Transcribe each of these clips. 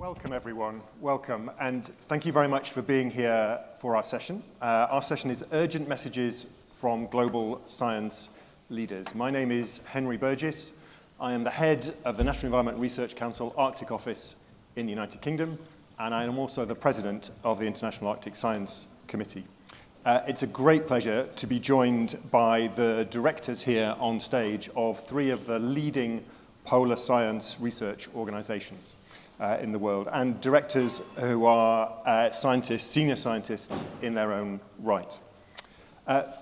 Welcome, everyone. Welcome. And thank you very much for being here for our session. Our session is Urgent Messages from Global Science Leaders. My name is Henry Burgess. I am the head of the National Environment Research Council Arctic Office in the United Kingdom, and I am also the president of the International Arctic Science Committee. It's a great pleasure to be joined by the directors here on stage of three of the leading polar science research organizations in the world, and directors who are scientists, senior scientists in their own right.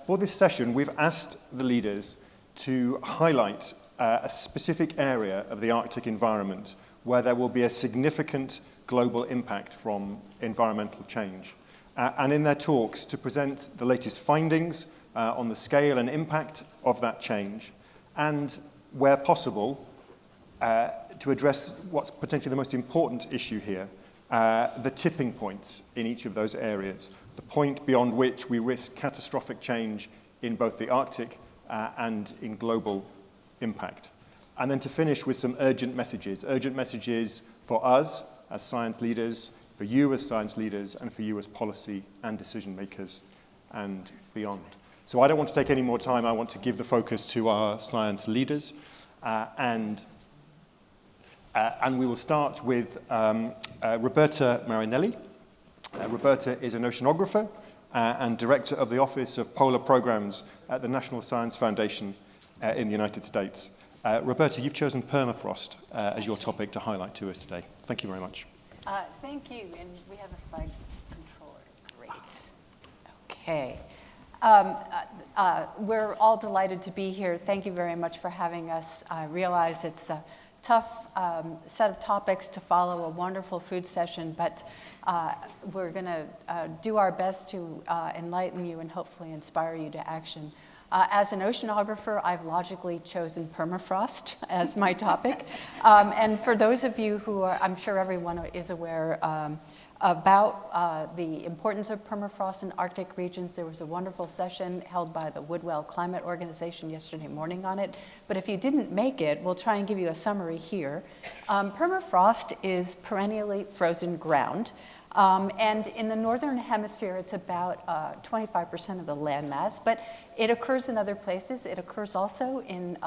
For this session, we've asked the leaders to highlight a specific area of the Arctic environment where there will be a significant global impact from environmental change. And in their talks, to present the latest findings on the scale and impact of that change, and where possible, to address what's potentially the most important issue here, the tipping points in each of those areas, the point beyond which we risk catastrophic change in both the Arctic and in global impact. And then to finish with some urgent messages for us as science leaders, for you as science leaders, and for you as policy and decision makers and beyond. So I don't want to take any more time. I want to give the focus to our science leaders, and we will start with Roberta Marinelli. Roberta is an oceanographer and director of the Office of Polar Programs at the National Science Foundation in the United States. Roberta, you've chosen permafrost as your topic to highlight to us today. Thank you very much. Thank you, and we have a slide controller. Great. Okay. We're all delighted to be here. Thank you very much for having us. I realize it's a tough set of topics to follow, a wonderful food session, but we're going to do our best to enlighten you and hopefully inspire you to action. As an oceanographer, I've logically chosen permafrost as my topic. And for those of you who are, I'm sure everyone is aware about the importance of permafrost in Arctic regions. There was a wonderful session held by the Woodwell Climate Organization yesterday morning on it. But if you didn't make it, we'll try and give you a summary here. Permafrost is perennially frozen ground. And in the northern hemisphere, it's about 25% of the landmass, but it occurs in other places. It occurs also in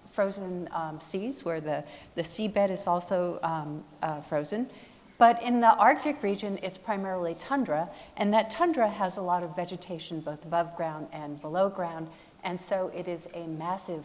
frozen seas, where the seabed is also frozen. But in the Arctic region, it's primarily tundra, and that tundra has a lot of vegetation both above ground and below ground, and so it is a massive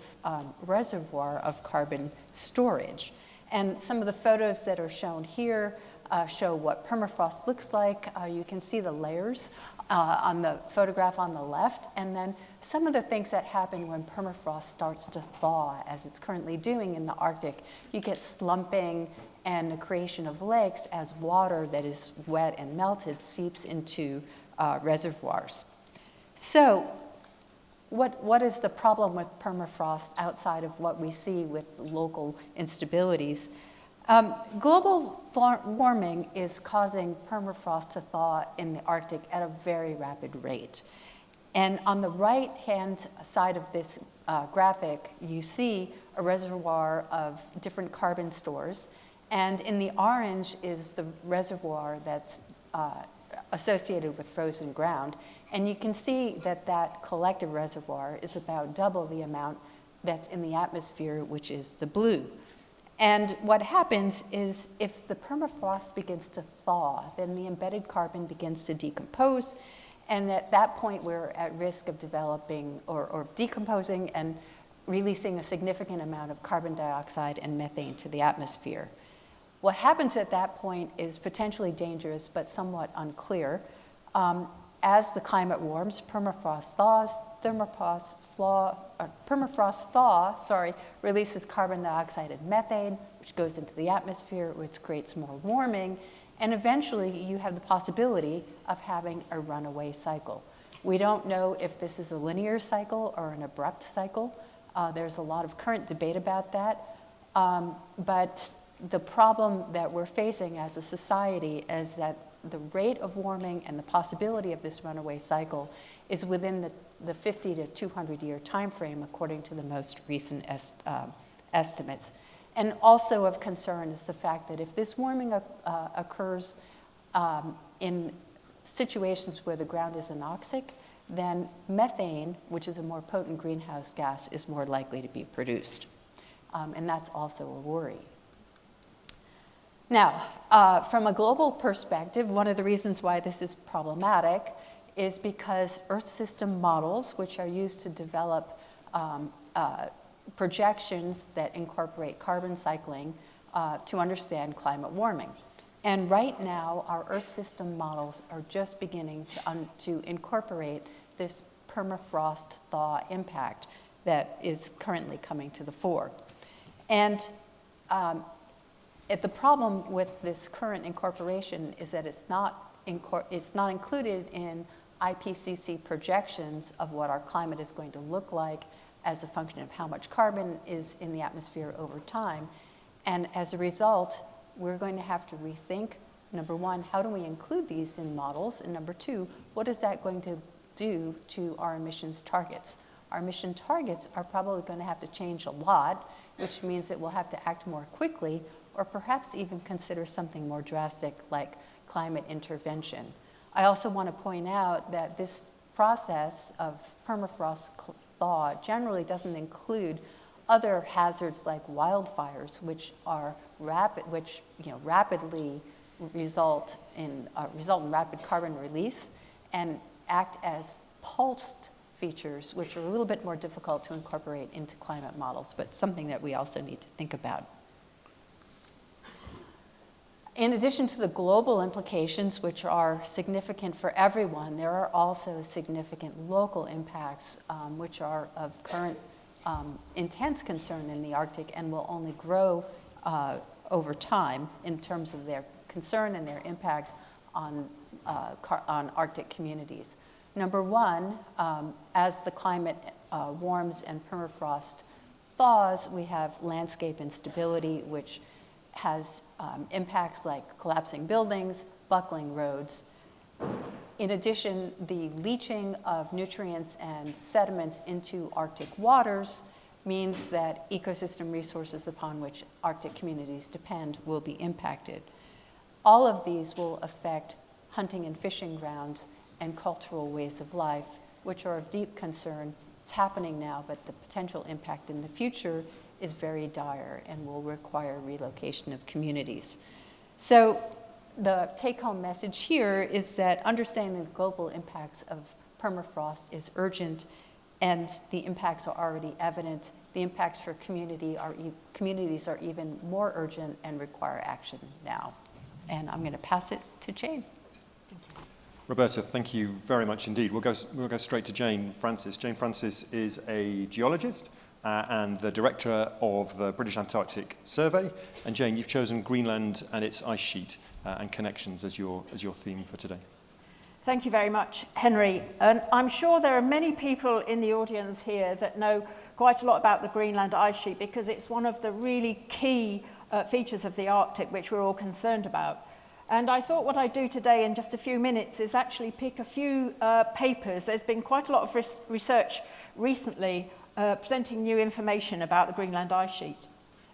reservoir of carbon storage. And some of the photos that are shown here show what permafrost looks like. You can see the layers on the photograph on the left, and then some of the things that happen when permafrost starts to thaw, as it's currently doing in the Arctic. You get slumping and the creation of lakes as water that is wet and melted seeps into reservoirs. So what is the problem with permafrost outside of what we see with local instabilities? Global warming is causing permafrost to thaw in the Arctic at a very rapid rate. And on the right-hand side of this graphic, you see a reservoir of different carbon stores. And in the orange is the reservoir that's associated with frozen ground. And you can see that that collective reservoir is about double the amount that's in the atmosphere, which is the blue. And what happens is if the permafrost begins to thaw, then the embedded carbon begins to decompose. And at that point, we're at risk of developing or decomposing and releasing a significant amount of carbon dioxide and methane to the atmosphere. What happens at that point is potentially dangerous, but somewhat unclear. As the climate warms, permafrost thaw releases carbon dioxide and methane, which goes into the atmosphere, which creates more warming, and eventually you have the possibility of having a runaway cycle. We don't know if this is a linear cycle or an abrupt cycle. There's a lot of current debate about that, but the problem that we're facing as a society is that the rate of warming and the possibility of this runaway cycle is within the 50 to 200 year time frame, according to the most recent estimates. And also of concern is the fact that if this warming occurs in situations where the ground is anoxic, then methane, which is a more potent greenhouse gas, is more likely to be produced. And that's also a worry. Now, from a global perspective, one of the reasons why this is problematic is because Earth system models, which are used to develop projections that incorporate carbon cycling to understand climate warming. And right now, our Earth system models are just beginning to incorporate this permafrost thaw impact that is currently coming to the fore. And the problem with this current incorporation is that it's not included in IPCC projections of what our climate is going to look like as a function of how much carbon is in the atmosphere over time. And as a result, we're going to have to rethink, number one, how do we include these in models? And number two, what is that going to do to our emissions targets? Our emission targets are probably going to have to change a lot, which means that we'll have to act more quickly, or perhaps even consider something more drastic like climate intervention. I also want to point out that this process of permafrost thaw generally doesn't include other hazards like wildfires, which are rapidly result in rapid carbon release and act as pulsed features, which are a little bit more difficult to incorporate into climate models, but something that we also need to think about. In addition to the global implications, which are significant for everyone, there are also significant local impacts, which are of current intense concern in the Arctic and will only grow over time in terms of their concern and their impact on Arctic communities. Number one, as the climate warms and permafrost thaws, we have landscape instability, which has impacts like collapsing buildings, buckling roads. In addition, the leaching of nutrients and sediments into Arctic waters means that ecosystem resources upon which Arctic communities depend will be impacted. All of these will affect hunting and fishing grounds and cultural ways of life, which are of deep concern. It's happening now, but the potential impact in the future is very dire and will require relocation of communities. So the take-home message here is that understanding the global impacts of permafrost is urgent, and the impacts are already evident. The impacts for communities are even more urgent and require action now. And I'm going to pass it to Jane. Thank you. Roberta, thank you very much indeed. We'll go straight to Jane Francis. Jane Francis is a geologist and the director of the British Antarctic Survey. And Jane, you've chosen Greenland and its ice sheet and connections as your theme for today. Thank you very much, Henry. And I'm sure there are many people in the audience here that know quite a lot about the Greenland ice sheet because it's one of the really key features of the Arctic which we're all concerned about. And I thought what I'd do today in just a few minutes is actually pick a few papers. There's been quite a lot of research recently presenting new information about the Greenland ice sheet.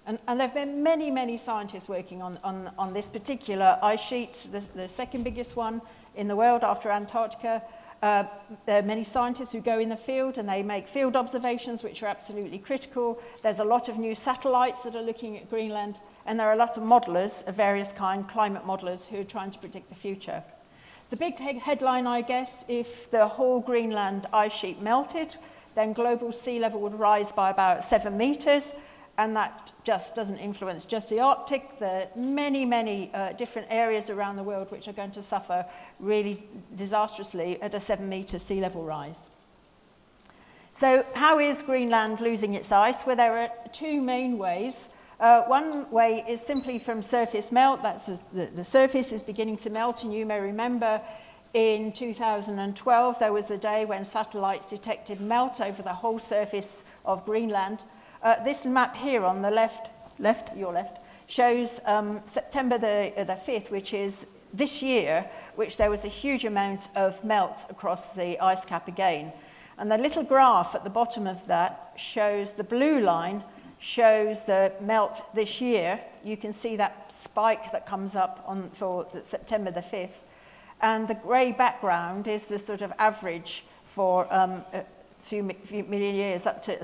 And there have been many, many scientists working on this particular ice sheet, the second biggest one in the world after Antarctica. There are many scientists who go in the field and they make field observations which are absolutely critical. There's a lot of new satellites that are looking at Greenland, and there are a lot of modelers of various kinds, climate modelers, who are trying to predict the future. The big headline, I guess, if the whole Greenland ice sheet melted, then global sea level would rise by about 7 meters, and that just doesn't influence just the Arctic. There are many, many different areas around the world which are going to suffer really disastrously at a 7-meter sea level rise. So how is Greenland losing its ice? Well, there are two main ways. One way is simply from surface melt. That's the surface is beginning to melt, and you may remember in 2012 there was a day when satellites detected melt over the whole surface of Greenland. This map here on the your left, shows September the 5th, which is this year, which there was a huge amount of melt across the ice cap again. And the little graph at the bottom of that shows the blue line shows the melt this year. You can see that spike that comes up for September the 5th. And the grey background is the sort of average for a few million years up to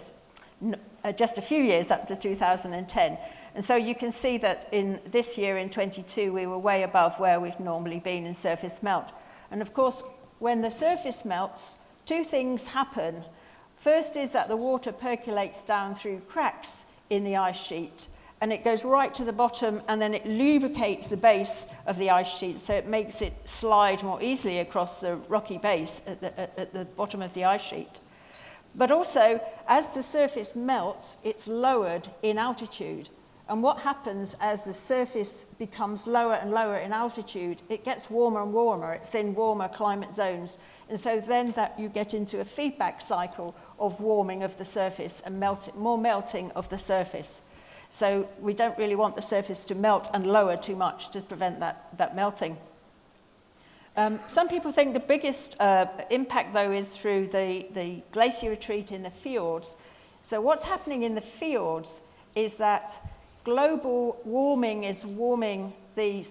just a few years up to 2010. And so you can see that in this year, in 22, we were way above where we've normally been in surface melt. And of course, when the surface melts, two things happen. First is that the water percolates down through cracks in the ice sheet, and it goes right to the bottom, and then it lubricates the base of the ice sheet, so it makes it slide more easily across the rocky base at the bottom of the ice sheet. But also, as the surface melts, it's lowered in altitude. And what happens as the surface becomes lower and lower in altitude, it gets warmer and warmer. It's in warmer climate zones. And so then that you get into a feedback cycle of warming of the surface and more melting of the surface. So we don't really want the surface to melt and lower too much to prevent that melting. Some people think the biggest impact, though, is through the glacier retreat in the fjords. So what's happening in the fjords is that global warming is warming the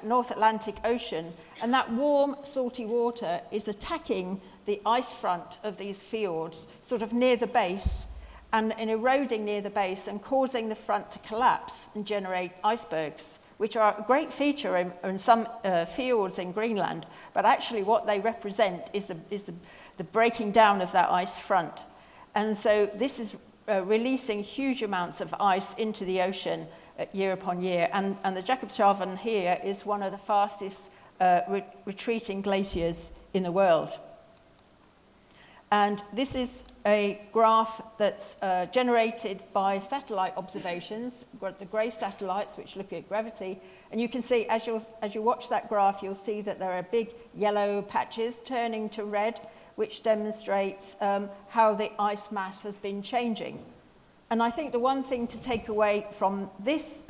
North Atlantic Ocean, and that warm, salty water is attacking the ice front of these fjords, sort of near the base, and eroding near the base and causing the front to collapse and generate icebergs, which are a great feature in some fjords in Greenland, but actually what they represent is the breaking down of that ice front. And so this is releasing huge amounts of ice into the ocean year upon year. And the Jakobshavn here is one of the fastest retreating glaciers in the world. And this is a graph that's generated by satellite observations, the grey satellites which look at gravity. And you can see, as you watch that graph, you'll see that there are big yellow patches turning to red, which demonstrates how the ice mass has been changing. And I think the one thing to take away from this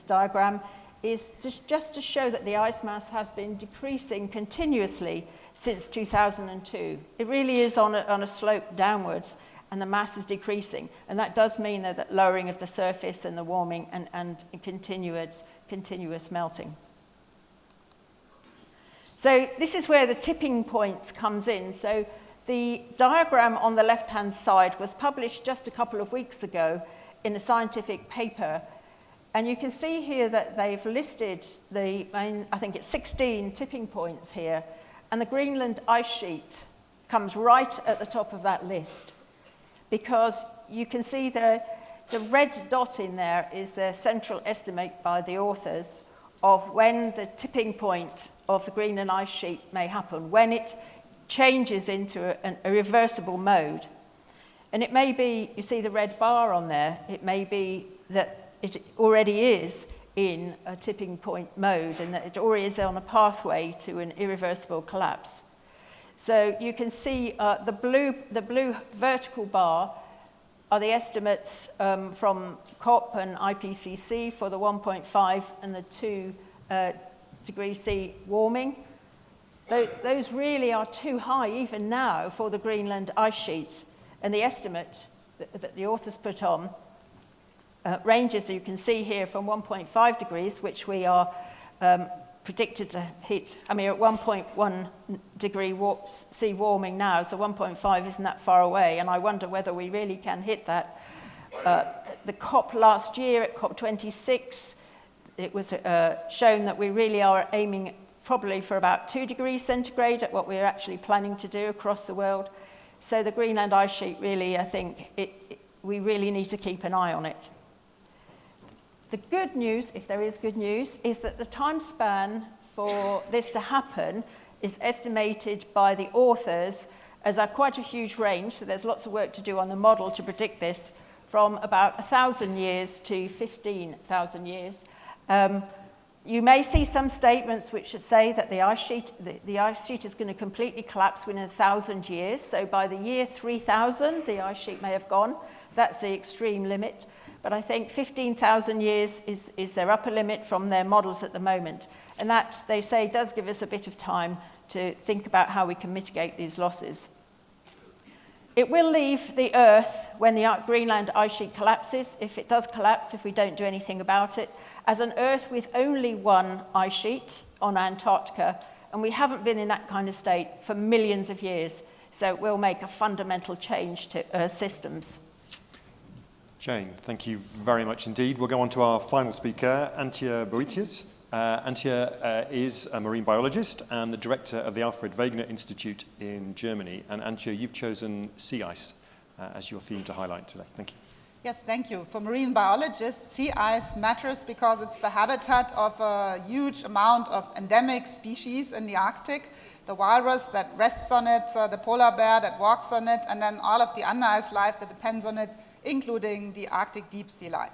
diagram is just to show that the ice mass has been decreasing continuously since 2002. It really is on a slope downwards, and the mass is decreasing. And that does mean that lowering of the surface and the warming and continuous melting. So this is where the tipping points comes in. So the diagram on the left-hand side was published just a couple of weeks ago in a scientific paper. And you can see here that they've listed I think it's 16 tipping points here. And the Greenland ice sheet comes right at the top of that list, because you can see the red dot in there is the central estimate by the authors of when the tipping point of the Greenland ice sheet may happen, when it changes into a reversible mode. And it may be, you see the red bar on there, it may be that it already is in a tipping point mode and that it already is on a pathway to an irreversible collapse. So you can see the blue vertical bar are the estimates from COP and IPCC for the 1.5 and the 2 degrees C warming. Those really are too high even now for the Greenland ice sheet, and the estimate that the authors put on ranges, you can see here, from 1.5 degrees, which we are predicted to hit. I mean, at 1.1 degree C warming now, so 1.5 isn't that far away, and I wonder whether we really can hit that. The COP last year, at COP26, it was shown that we really are aiming probably for about 2 degrees centigrade at what we're actually planning to do across the world. So the Greenland ice sheet, really, I think, we really need to keep an eye on it. The good news, if there is good news, is that the time span for this to happen is estimated by the authors as quite a huge range, so there's lots of work to do on the model to predict this, from about 1,000 years to 15,000 years. You may see some statements which say that the ice sheet is going to completely collapse within 1,000 years, so by the year 3000, the ice sheet may have gone. That's the extreme limit. But I think 15,000 years is their upper limit from their models at the moment. And that, they say, does give us a bit of time to think about how we can mitigate these losses. It will leave the Earth when the Greenland ice sheet collapses, if it does collapse, if we don't do anything about it, as an Earth with only one ice sheet on Antarctica, and we haven't been in that kind of state for millions of years, so it will make a fundamental change to Earth systems. Jane, thank you very much indeed. We'll go on to our final speaker, Antje Boetius. Antje is a marine biologist and the director of the Alfred Wegener Institute in Germany. And Antje, you've chosen sea ice as your theme to highlight today. Thank you. Yes, thank you. For marine biologists, sea ice matters because it's the habitat of a huge amount of endemic species in the Arctic. The walrus that rests on it, the polar bear that walks on it, and then all of the under-ice life that depends on it, including the Arctic deep sea life.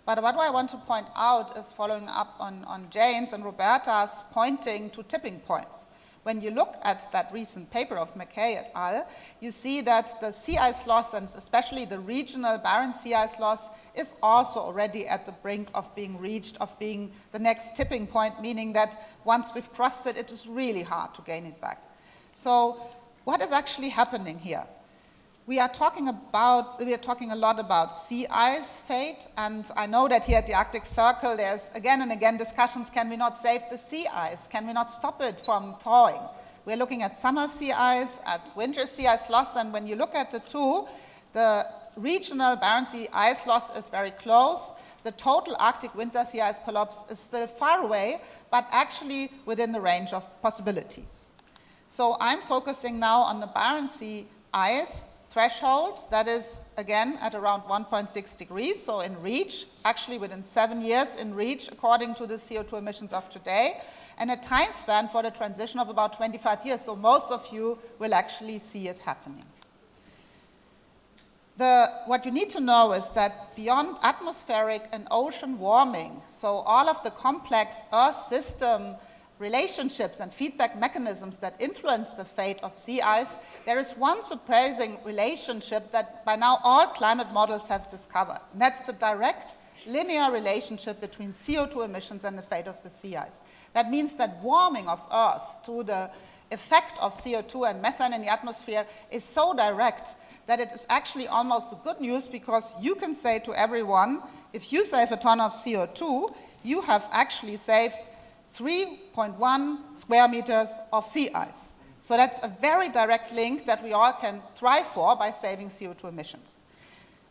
But what I want to point out is following up on Jane's and Roberta's pointing to tipping points. When you look at that recent paper of McKay et al., you see that the sea ice loss, and especially the regional Barents sea ice loss, is also already at the brink of being reached, of being the next tipping point, meaning that once we've crossed it, it is really hard to gain it back. So what is actually happening here? We are talking a lot about sea ice fate, and I know that here at the Arctic Circle there's again and again discussions, can we not save the sea ice? Can we not stop it from thawing? We're looking at summer sea ice, at winter sea ice loss, and when you look at the two, the regional Barents Sea ice loss is very close. The total Arctic winter sea ice collapse is still far away, but actually within the range of possibilities. So I'm focusing now on the Barents Sea ice threshold, that is, again, at around 1.6 degrees, so in reach, actually within 7 years in reach, according to the CO2 emissions of today, and a time span for the transition of about 25 years, so most of you will actually see it happening. What you need to know is that beyond atmospheric and ocean warming, so all of the complex Earth system relationships and feedback mechanisms that influence the fate of sea ice, there is one surprising relationship that by now all climate models have discovered. And that's the direct linear relationship between CO2 emissions and the fate of the sea ice. That means that warming of Earth to the effect of CO2 and methane in the atmosphere is so direct that it is actually almost good news, because you can say to everyone, if you save a ton of CO2, you have actually saved 3.1 square meters of sea ice. So that's a very direct link that we all can thrive for by saving CO2 emissions.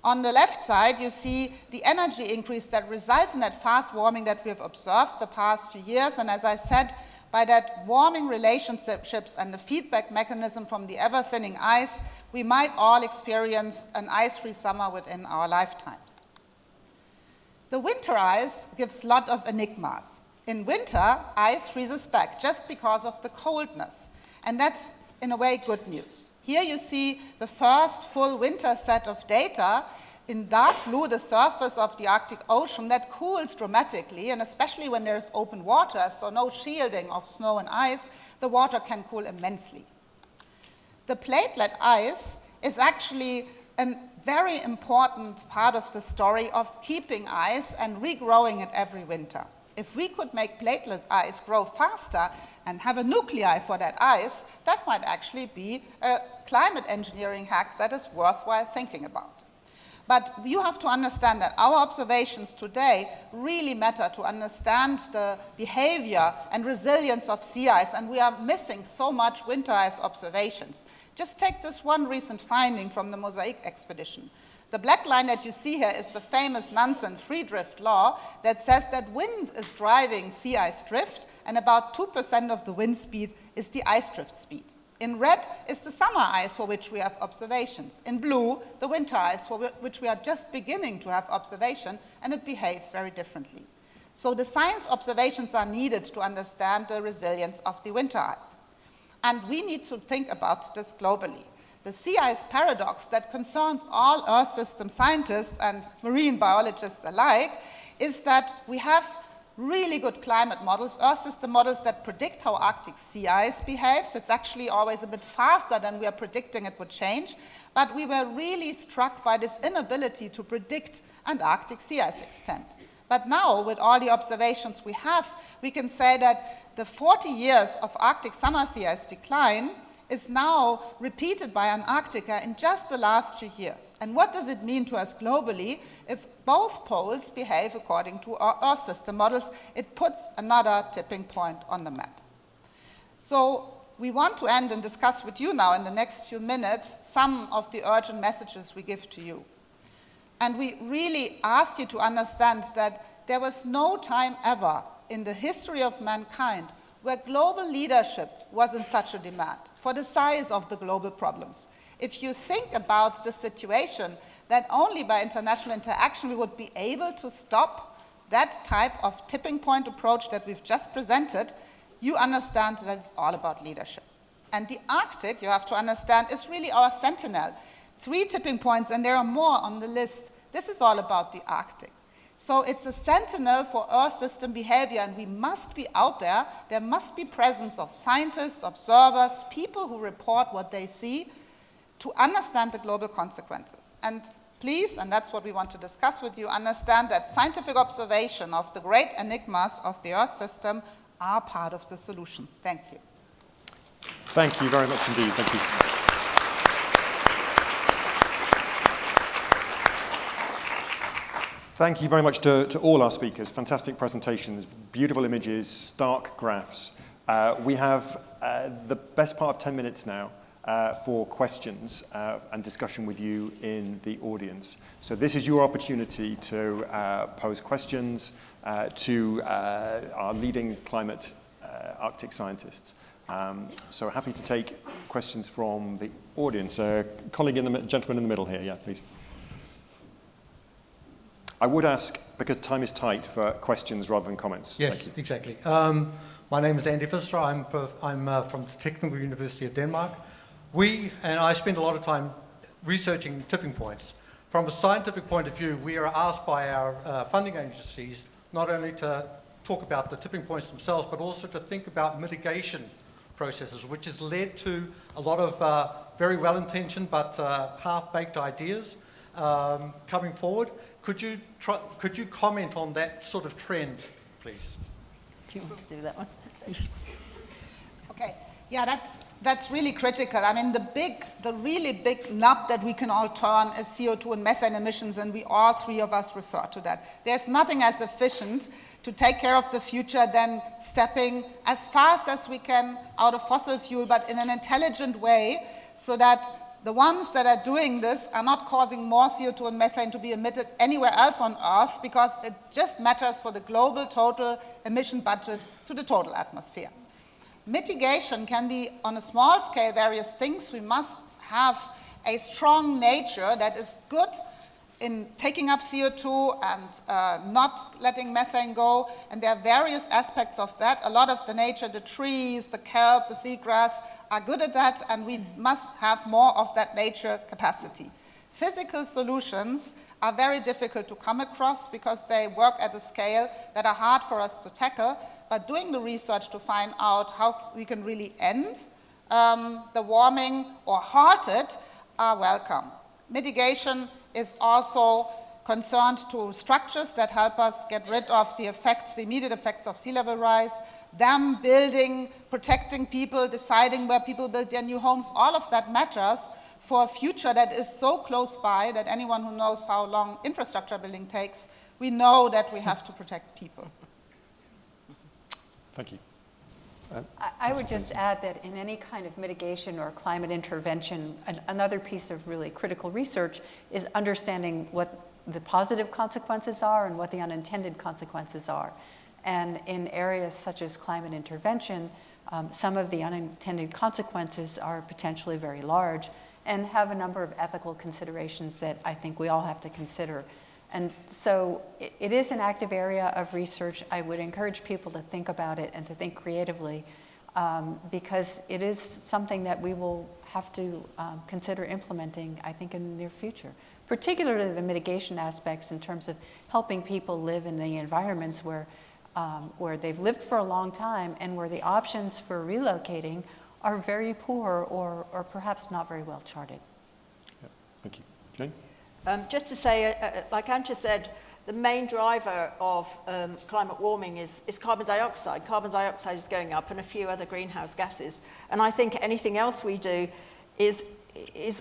On the left side, you see the energy increase that results in that fast warming that we have observed the past few years. And as I said, by that warming relationships and the feedback mechanism from the ever-thinning ice, we might all experience an ice-free summer within our lifetimes. The winter ice gives a lot of enigmas. In winter, ice freezes back just because of the coldness. And that's, in a way, good news. Here you see the first full winter set of data. In dark blue, the surface of the Arctic Ocean that cools dramatically, and especially when there's open water, so no shielding of snow and ice, the water can cool immensely. The platelet ice is actually a very important part of the story of keeping ice and regrowing it every winter. If we could make platelet ice grow faster and have a nuclei for that ice, that might actually be a climate engineering hack that is worthwhile thinking about. But you have to understand that our observations today really matter to understand the behavior and resilience of sea ice, and we are missing so much winter ice observations. Just take this one recent finding from the Mosaic expedition. The black line that you see here is the famous Nansen free drift law that says that wind is driving sea ice drift, and about 2% of the wind speed is the ice drift speed. In red is the summer ice for which we have observations. In blue, the winter ice for which we are just beginning to have observation, and it behaves very differently. So the science observations are needed to understand the resilience of the winter ice. And we need to think about this globally. The sea ice paradox that concerns all Earth system scientists and marine biologists alike is that we have really good climate models, Earth system models that predict how Arctic sea ice behaves. It's actually always a bit faster than we are predicting it would change, but we were really struck by this inability to predict Antarctic sea ice extent. But now, with all the observations we have, we can say that the 40 years of Arctic summer sea ice decline is now repeated by Antarctica in just the last 2 years. And what does it mean to us globally? If both poles behave according to our Earth system models, it puts another tipping point on the map. So we want to end and discuss with you now in the next few minutes some of the urgent messages we give to you. And we really ask you to understand that there was no time ever in the history of mankind where global leadership was in such a demand for the size of the global problems. If you think about the situation that only by international interaction we would be able to stop that type of tipping point approach that we've just presented, you understand that it's all about leadership. And the Arctic, you have to understand, is really our sentinel. 3 tipping points, and there are more on the list. This is all about the Arctic. So it's a sentinel for Earth system behavior, and we must be out there. There must be presence of scientists, observers, people who report what they see to understand the global consequences. And please, and that's what we want to discuss with you, understand that scientific observation of the great enigmas of the Earth system are part of the solution. Thank you. Thank you very much indeed. Thank you. Thank you very much to all our speakers. Fantastic presentations, beautiful images, stark graphs. We have the best part of 10 minutes now for questions and discussion with you in the audience. So this is your opportunity to pose questions to our leading climate Arctic scientists. So happy to take questions from the audience. Colleague gentleman in the middle here, yeah, please. I would ask, because time is tight, for questions rather than comments. Yes, exactly. My name is Antje. I'm from the Technical University of Denmark. And I spend a lot of time researching tipping points. From a scientific point of view, we are asked by our funding agencies not only to talk about the tipping points themselves, but also to think about mitigation processes, which has led to a lot of very well-intentioned but half-baked ideas coming forward. Could you comment on that sort of trend, please? Do you want to do that one? Okay. Yeah, that's really critical. I mean, the really big knob that we can all turn is CO2 and methane emissions, and we all 3 of us refer to that. There's nothing as efficient to take care of the future than stepping as fast as we can out of fossil fuel, but in an intelligent way, so that the ones that are doing this are not causing more CO2 and methane to be emitted anywhere else on Earth, because it just matters for the global total emission budget to the total atmosphere. Mitigation can be, on a small scale, various things. We must have a strong nature that is good in taking up CO2 and not letting methane go. And there are various aspects of that. A lot of the nature, the trees, the kelp, the seagrass, are good at that, and we must have more of that nature capacity. Physical solutions are very difficult to come across because they work at a scale that are hard for us to tackle, but doing the research to find out how we can really end the warming or halt it are welcome. Mitigation is also concerned to structures that help us get rid of the effects, the immediate effects of sea level rise, dam building, protecting people, deciding where people build their new homes. All of that matters for a future that is so close by that anyone who knows how long infrastructure building takes, we know that we have to protect people. Thank you. I would just add that in any kind of mitigation or climate intervention, another piece of really critical research is understanding what the positive consequences are and what the unintended consequences are. And in areas such as climate intervention, some of the unintended consequences are potentially very large and have a number of ethical considerations that I think we all have to consider. And so it is an active area of research. I would encourage people to think about it and to think creatively because it is something that we will have to consider implementing, I think, in the near future, particularly the mitigation aspects in terms of helping people live in the environments where they've lived for a long time and where the options for relocating are very poor or perhaps not very well charted. Yeah. Thank you. Jane? Just to say, like Antje said, the main driver of climate warming is carbon dioxide. Carbon dioxide is going up and a few other greenhouse gases. And I think anything else we do is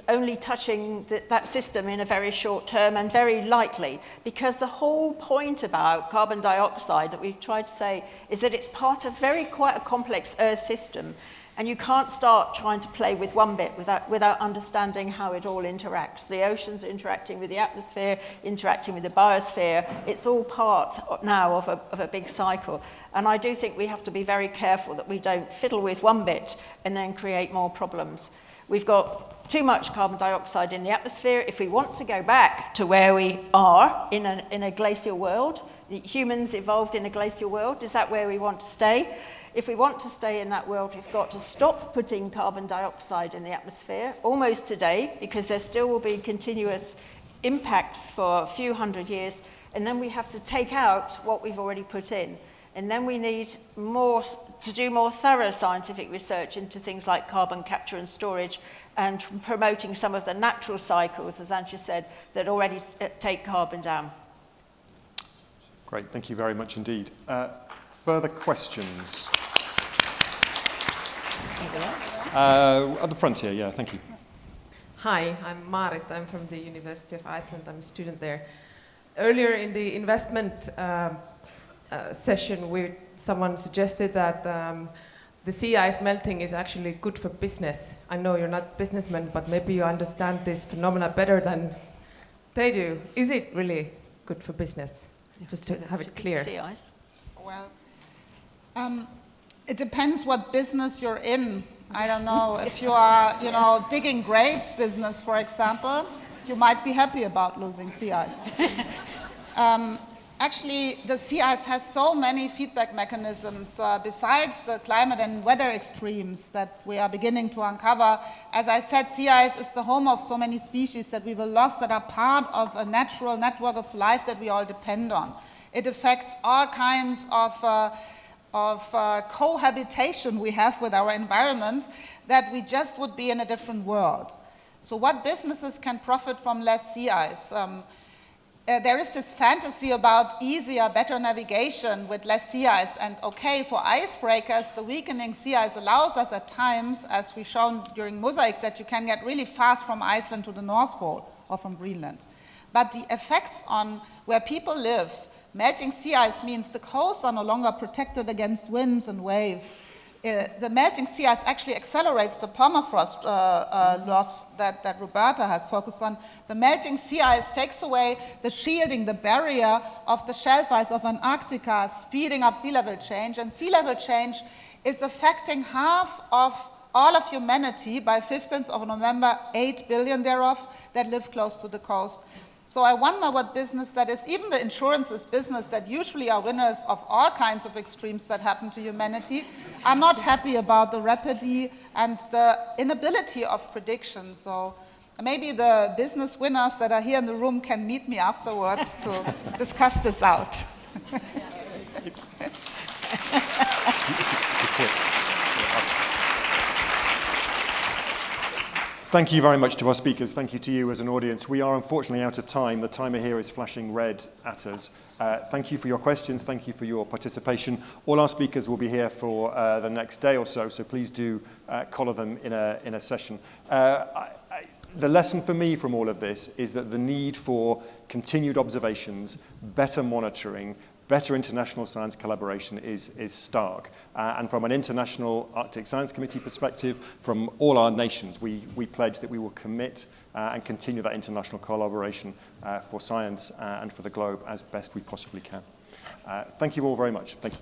only touching that system in a very short term and very lightly, because the whole point about carbon dioxide that we've tried to say is that it's part of quite a complex Earth system, and you can't start trying to play with one bit without understanding how it all interacts. The oceans are interacting with the atmosphere, interacting with the biosphere. It's all part now of a big cycle. And I do think we have to be very careful that we don't fiddle with one bit and then create more problems. We've got too much carbon dioxide in the atmosphere. If we want to go back to where we are in a glacial world, humans evolved in a glacial world, is that where we want to stay? If we want to stay in that world, we've got to stop putting carbon dioxide in the atmosphere almost today, because there still will be continuous impacts for a few hundred years, and then we have to take out what we've already put in. And then we need to do more thorough scientific research into things like carbon capture and storage, and promoting some of the natural cycles, as Antje said, that already take carbon down. Great, thank you very much indeed. Further questions? At the front here, yeah, thank you. Hi, I'm Marit. I'm from the University of Iceland. I'm a student there. Earlier in the investment session, someone suggested that the sea ice melting is actually good for business. I know you're not businessmen, but maybe you understand this phenomena better than they do. Is it really good for business? Just to have it clear. Sea ice. Well, it depends what business you're in. I don't know, if you are, digging graves business, for example, you might be happy about losing sea ice. Actually, the sea ice has so many feedback mechanisms besides the climate and weather extremes that we are beginning to uncover. As I said, sea ice is the home of so many species that we will lose that are part of a natural network of life that we all depend on. It affects all kinds of cohabitation we have with our environment, that we just would be in a different world. So what businesses can profit from less sea ice? There is this fantasy about easier, better navigation with less sea ice. And okay, for icebreakers, the weakening sea ice allows us at times, as we've shown during Mosaic, that you can get really fast from Iceland to the North Pole or from Greenland. But the effects on where people live, melting sea ice means the coasts are no longer protected against winds and waves. The melting sea ice actually accelerates the permafrost loss that Roberta has focused on. The melting sea ice takes away the shielding, the barrier of the shelf ice of Antarctica, speeding up sea level change. And sea level change is affecting half of all of humanity by 15th of November, 8 billion thereof that live close to the coast. So I wonder what business that is. Even the insurance is business that usually are winners of all kinds of extremes that happen to humanity, are not happy about the rapidity and the inability of prediction. So maybe the business winners that are here in the room can meet me afterwards to discuss this out. Thank you very much to our speakers. Thank you to you as an audience. We are unfortunately out of time. The timer here is flashing red at us. Thank you for your questions. Thank you for your participation. All our speakers will be here for the next day or so, so please do collar them in a session. The lesson for me from all of this is that the need for continued observations, better monitoring, better international science collaboration is stark. And from an international Arctic Science Committee perspective, from all our nations, we pledge that we will commit and continue that international collaboration for science and for the globe as best we possibly can. Thank you all very much. Thank you.